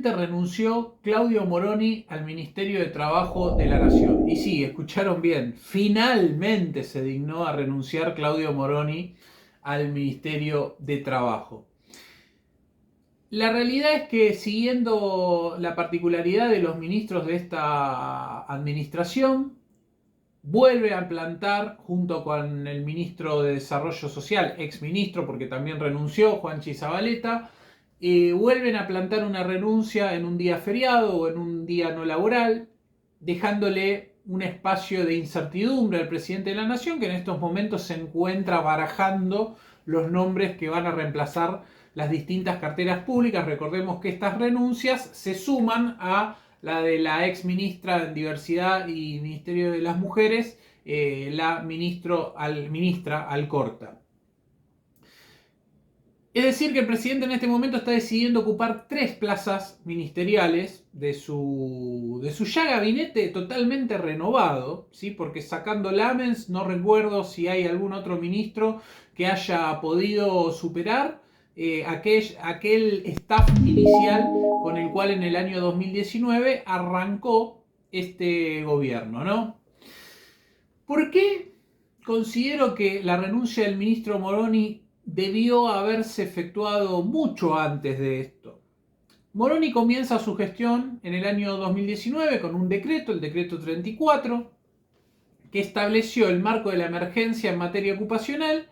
finalmente renunció Claudio Moroni al Ministerio de Trabajo de la Nación. Y sí, escucharon bien, finalmente se dignó a renunciar Claudio Moroni al Ministerio de Trabajo. La realidad es que siguiendo la particularidad de los ministros de esta administración, vuelve a plantar junto con el ministro de Desarrollo Social, ex ministro porque también renunció, Juanchi Zabaleta, vuelven a plantar una renuncia en un día feriado o en un día no laboral, dejándole un espacio de incertidumbre al presidente de la Nación, que en estos momentos se encuentra barajando los nombres que van a reemplazar las distintas carteras públicas. Recordemos que estas renuncias se suman a la de la ex ministra de Diversidad y Ministerio de las Mujeres, la ministra Alcorta. Es decir, que el presidente en este momento está decidiendo ocupar 3 plazas ministeriales de su ya gabinete totalmente renovado, ¿sí? Porque sacando Lamens no recuerdo si hay algún otro ministro que haya podido superar aquel staff inicial con el cual en el año 2019 arrancó este gobierno, ¿no? ¿Por qué considero que la renuncia del ministro Moroni debió haberse efectuado mucho antes de esto? Moroni comienza su gestión en el año 2019 con un decreto, el decreto 34, que estableció el marco de la emergencia en materia ocupacional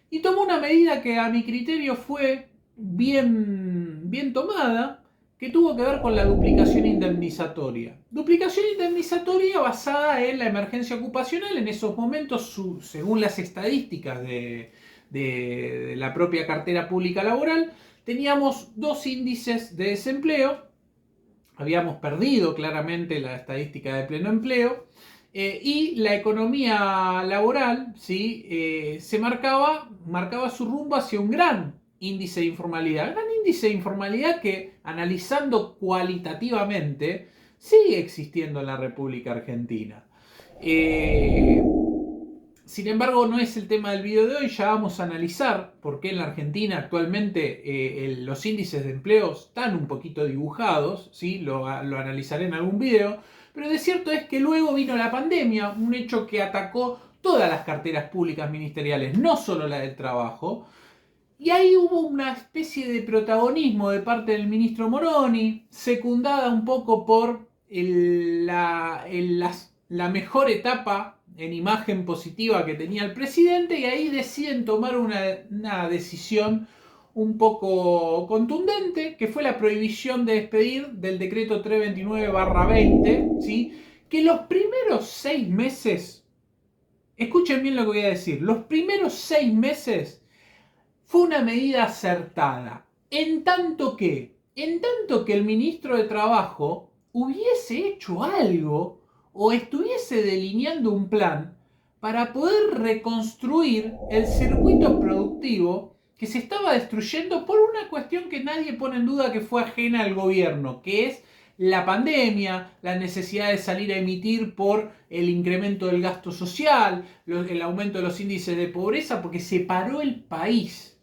y tomó una medida que a mi criterio fue bien tomada, que tuvo que ver con la duplicación indemnizatoria. Duplicación indemnizatoria basada en la emergencia ocupacional. En esos momentos, según las estadísticas de la propia cartera pública laboral, teníamos 2 índices de desempleo. Habíamos perdido claramente la estadística de pleno empleo. Y la economía laboral, ¿sí? Se marcaba su rumbo hacia un gran índice de informalidad. Gran índice de informalidad que, analizando cualitativamente, sigue existiendo en la República Argentina. Sin embargo, no es el tema del video de hoy. Ya vamos a analizar por qué en la Argentina actualmente los índices de empleo están un poquito dibujados, ¿sí? Lo analizaré en algún video. Pero de cierto es que luego vino la pandemia, un hecho que atacó todas las carteras públicas ministeriales, no solo la del trabajo. Y ahí hubo una especie de protagonismo de parte del ministro Moroni, secundada un poco por la mejor etapa en imagen positiva que tenía el presidente, y ahí deciden tomar una decisión un poco contundente, que fue la prohibición de despedir del decreto 329/20, ¿sí? Que los primeros 6 meses, escuchen bien lo que voy a decir, los primeros 6 meses fue una medida acertada, en tanto que el ministro de Trabajo hubiese hecho algo o estuviese delineando un plan para poder reconstruir el circuito productivo que se estaba destruyendo por una cuestión que nadie pone en duda que fue ajena al gobierno, que es la pandemia, la necesidad de salir a emitir por el incremento del gasto social, el aumento de los índices de pobreza, porque se paró el país.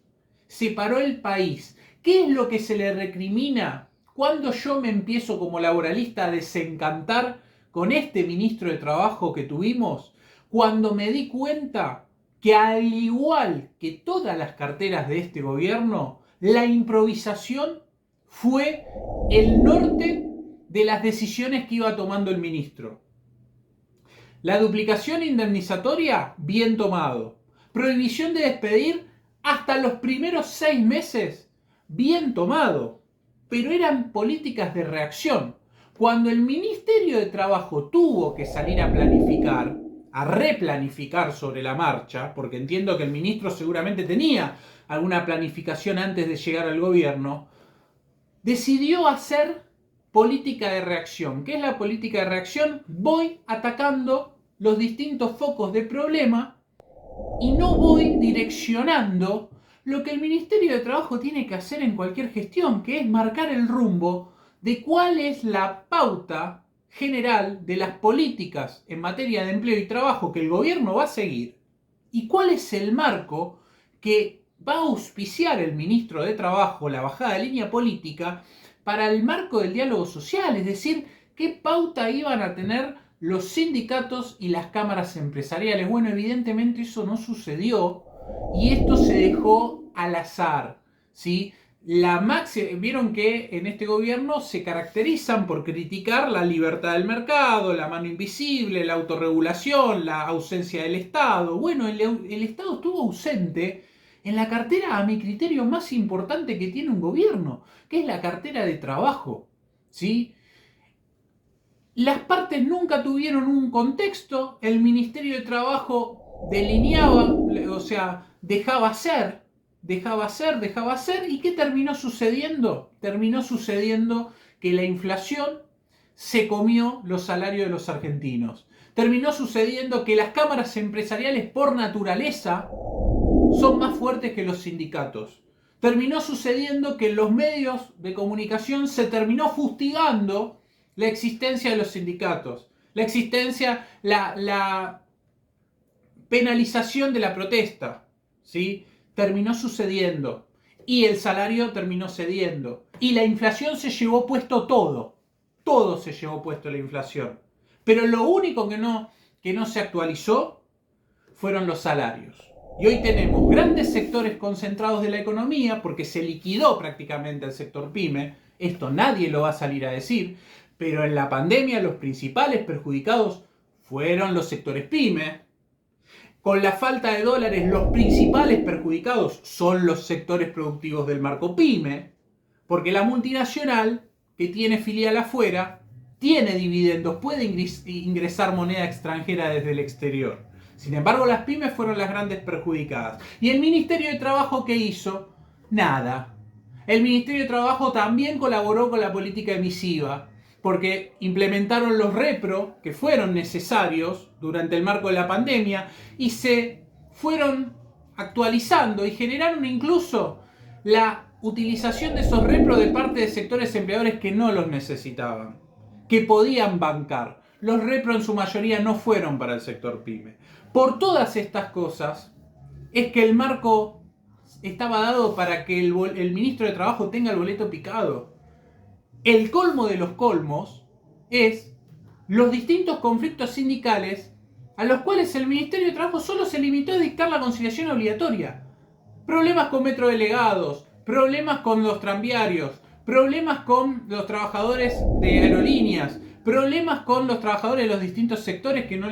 Se paró el país. ¿Qué es lo que se le recrimina cuando yo me empiezo como laboralista a desencantar con este ministro de Trabajo que tuvimos? Cuando me di cuenta que, al igual que todas las carteras de este gobierno, la improvisación fue el norte de las decisiones que iba tomando el ministro. La duplicación indemnizatoria, bien tomado. Prohibición de despedir hasta los primeros 6 meses, bien tomado. Pero eran políticas de reacción. Cuando el Ministerio de Trabajo tuvo que salir a planificar, a replanificar sobre la marcha, porque entiendo que el ministro seguramente tenía alguna planificación antes de llegar al gobierno, decidió hacer política de reacción. ¿Qué es la política de reacción? Voy atacando los distintos focos de problema y no voy direccionando lo que el Ministerio de Trabajo tiene que hacer en cualquier gestión, que es marcar el rumbo de cuál es la pauta general de las políticas en materia de empleo y trabajo que el gobierno va a seguir y cuál es el marco que va a auspiciar el ministro de Trabajo, la bajada de línea política, para el marco del diálogo social, es decir, qué pauta iban a tener los sindicatos y las cámaras empresariales. Bueno, evidentemente eso no sucedió y esto se dejó al azar, ¿sí? Vieron que en este gobierno se caracterizan por criticar la libertad del mercado, la mano invisible, la autorregulación, la ausencia del Estado. Bueno, el Estado estuvo ausente en la cartera, a mi criterio, más importante que tiene un gobierno, que es la cartera de trabajo, ¿sí? Las partes nunca tuvieron un contexto, el Ministerio de Trabajo delineaba, o sea, dejaba ser, ¿y qué terminó sucediendo? Terminó sucediendo que la inflación se comió los salarios de los argentinos. Terminó sucediendo que las cámaras empresariales por naturaleza son más fuertes que los sindicatos. Terminó sucediendo que en los medios de comunicación se terminó fustigando la existencia de los sindicatos, la penalización de la protesta, ¿sí? Terminó sucediendo y el salario terminó cediendo y la inflación se llevó puesto todo se llevó puesto la inflación, pero lo único que no se actualizó fueron los salarios. Y hoy tenemos grandes sectores concentrados de la economía porque se liquidó prácticamente el sector pyme, esto nadie lo va a salir a decir, pero en la pandemia los principales perjudicados fueron los sectores pyme. Con la falta de dólares, los principales perjudicados son los sectores productivos del marco pyme, porque la multinacional que tiene filial afuera tiene dividendos, puede ingresar moneda extranjera desde el exterior. Sin embargo, las pymes fueron las grandes perjudicadas. ¿Y el Ministerio de Trabajo qué hizo? Nada. El Ministerio de Trabajo también colaboró con la política emisiva, porque implementaron los repro que fueron necesarios durante el marco de la pandemia y se fueron actualizando y generaron incluso la utilización de esos repro de parte de sectores empleadores que no los necesitaban, que podían bancar. Los repro en su mayoría no fueron para el sector pyme. Por todas estas cosas es que el marco estaba dado para que el ministro de Trabajo tenga el boleto picado. El colmo de los colmos es los distintos conflictos sindicales a los cuales el Ministerio de Trabajo solo se limitó a dictar la conciliación obligatoria. Problemas con metrodelegados, problemas con los tranviarios, problemas con los trabajadores de aerolíneas, problemas con los trabajadores de los distintos sectores que no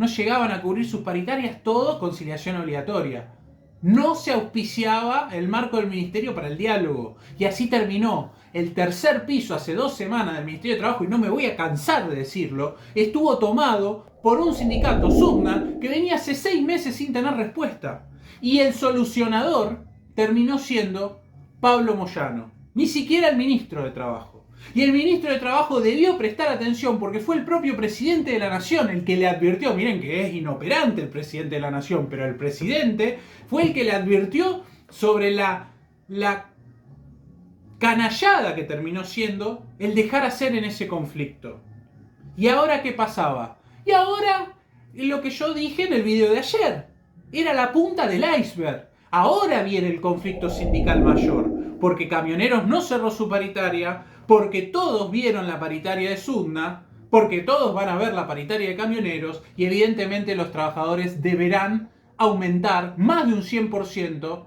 llegaban a cubrir sus paritarias, todo conciliación obligatoria. No se auspiciaba el marco del Ministerio para el diálogo. Y así terminó. El tercer piso hace 2 semanas del Ministerio de Trabajo, y no me voy a cansar de decirlo, estuvo tomado por un sindicato, SUTNA, que venía hace 6 meses sin tener respuesta. Y el solucionador terminó siendo Pablo Moyano. Ni siquiera el ministro de Trabajo. Y el ministro de Trabajo debió prestar atención porque fue el propio presidente de la Nación el que le advirtió, miren que es inoperante el presidente de la Nación, pero el presidente fue el que le advirtió sobre la canallada que terminó siendo el dejar hacer en ese conflicto. ¿Y ahora qué pasaba? Y ahora lo que yo dije en el video de ayer, era la punta del iceberg. Ahora viene el conflicto sindical mayor, porque Camioneros no cerró su paritaria, porque todos vieron la paritaria de SUTNA, porque todos van a ver la paritaria de Camioneros y evidentemente los trabajadores deberán aumentar más de un 100%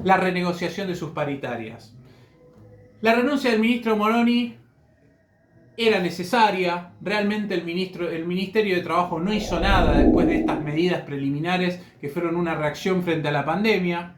la renegociación de sus paritarias. La renuncia del ministro Moroni era necesaria, realmente el Ministerio de Trabajo no hizo nada después de estas medidas preliminares que fueron una reacción frente a la pandemia,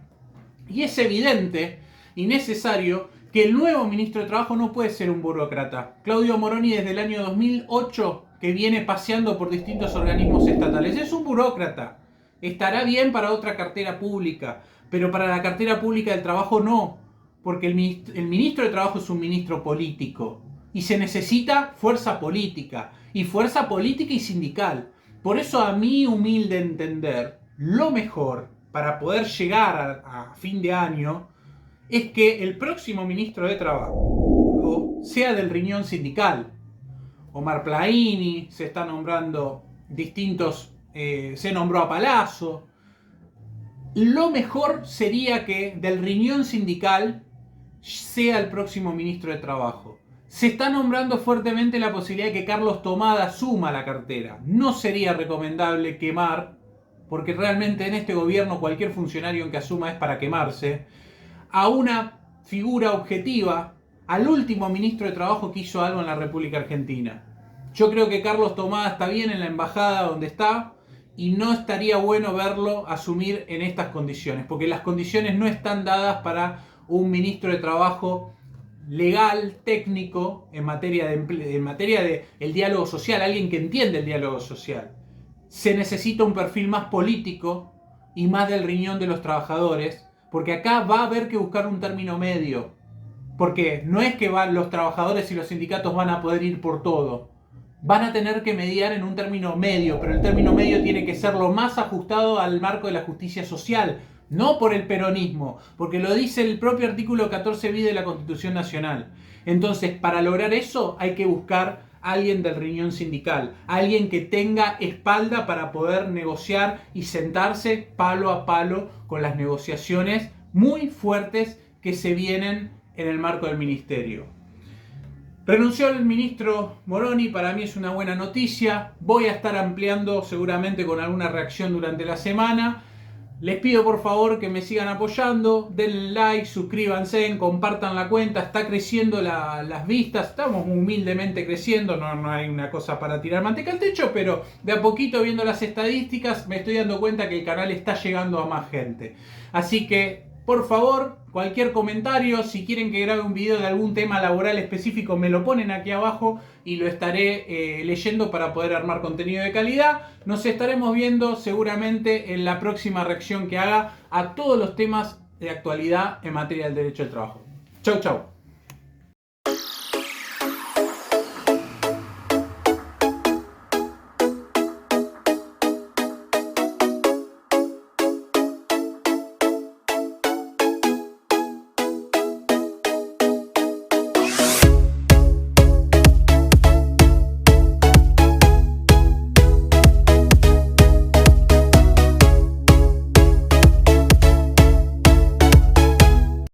y es evidente y necesario que el nuevo ministro de Trabajo no puede ser un burócrata. Claudio Moroni desde el año 2008 que viene paseando por distintos organismos estatales, es un burócrata. Estará bien para otra cartera pública, pero para la cartera pública del trabajo no, porque el ministro de Trabajo es un ministro político y se necesita fuerza política y sindical. Por eso, a mi humilde entender, lo mejor para poder llegar a fin de año es que el próximo ministro de Trabajo sea del riñón sindical. Omar Plaini, se está nombrando distintos, se nombró a Palazzo. Lo mejor sería que del riñón sindical sea el próximo ministro de Trabajo. Se está nombrando fuertemente la posibilidad de que Carlos Tomada asuma la cartera. No sería recomendable quemar, porque realmente en este gobierno cualquier funcionario que asuma es para quemarse, a una figura objetiva, al último ministro de Trabajo que hizo algo en la República Argentina. Yo creo que Carlos Tomada está bien en la embajada donde está y no estaría bueno verlo asumir en estas condiciones, porque las condiciones no están dadas para un ministro de Trabajo legal, técnico, en materia de el diálogo social, alguien que entiende el diálogo social. Se necesita un perfil más político y más del riñón de los trabajadores, porque acá va a haber que buscar un término medio, porque no es que los trabajadores y los sindicatos van a poder ir por todo, van a tener que mediar en un término medio, pero el término medio tiene que ser lo más ajustado al marco de la justicia social, no por el peronismo, porque lo dice el propio artículo 14 bis de la Constitución Nacional. Entonces, para lograr eso hay que buscar a alguien del riñón sindical, alguien que tenga espalda para poder negociar y sentarse palo a palo con las negociaciones muy fuertes que se vienen en el marco del ministerio. Renunció el ministro Moroni, para mí es una buena noticia. Voy a estar ampliando seguramente con alguna reacción durante la semana. Les pido por favor que me sigan apoyando, denle like, suscríbanse, compartan la cuenta, está creciendo las vistas, estamos humildemente creciendo, no hay una cosa para tirar manteca al techo, pero de a poquito viendo las estadísticas me estoy dando cuenta que el canal está llegando a más gente. Así que, por favor, cualquier comentario, si quieren que grabe un video de algún tema laboral específico, me lo ponen aquí abajo y lo estaré leyendo para poder armar contenido de calidad. Nos estaremos viendo seguramente en la próxima reacción que haga a todos los temas de actualidad en materia del derecho al trabajo. Chau, chau.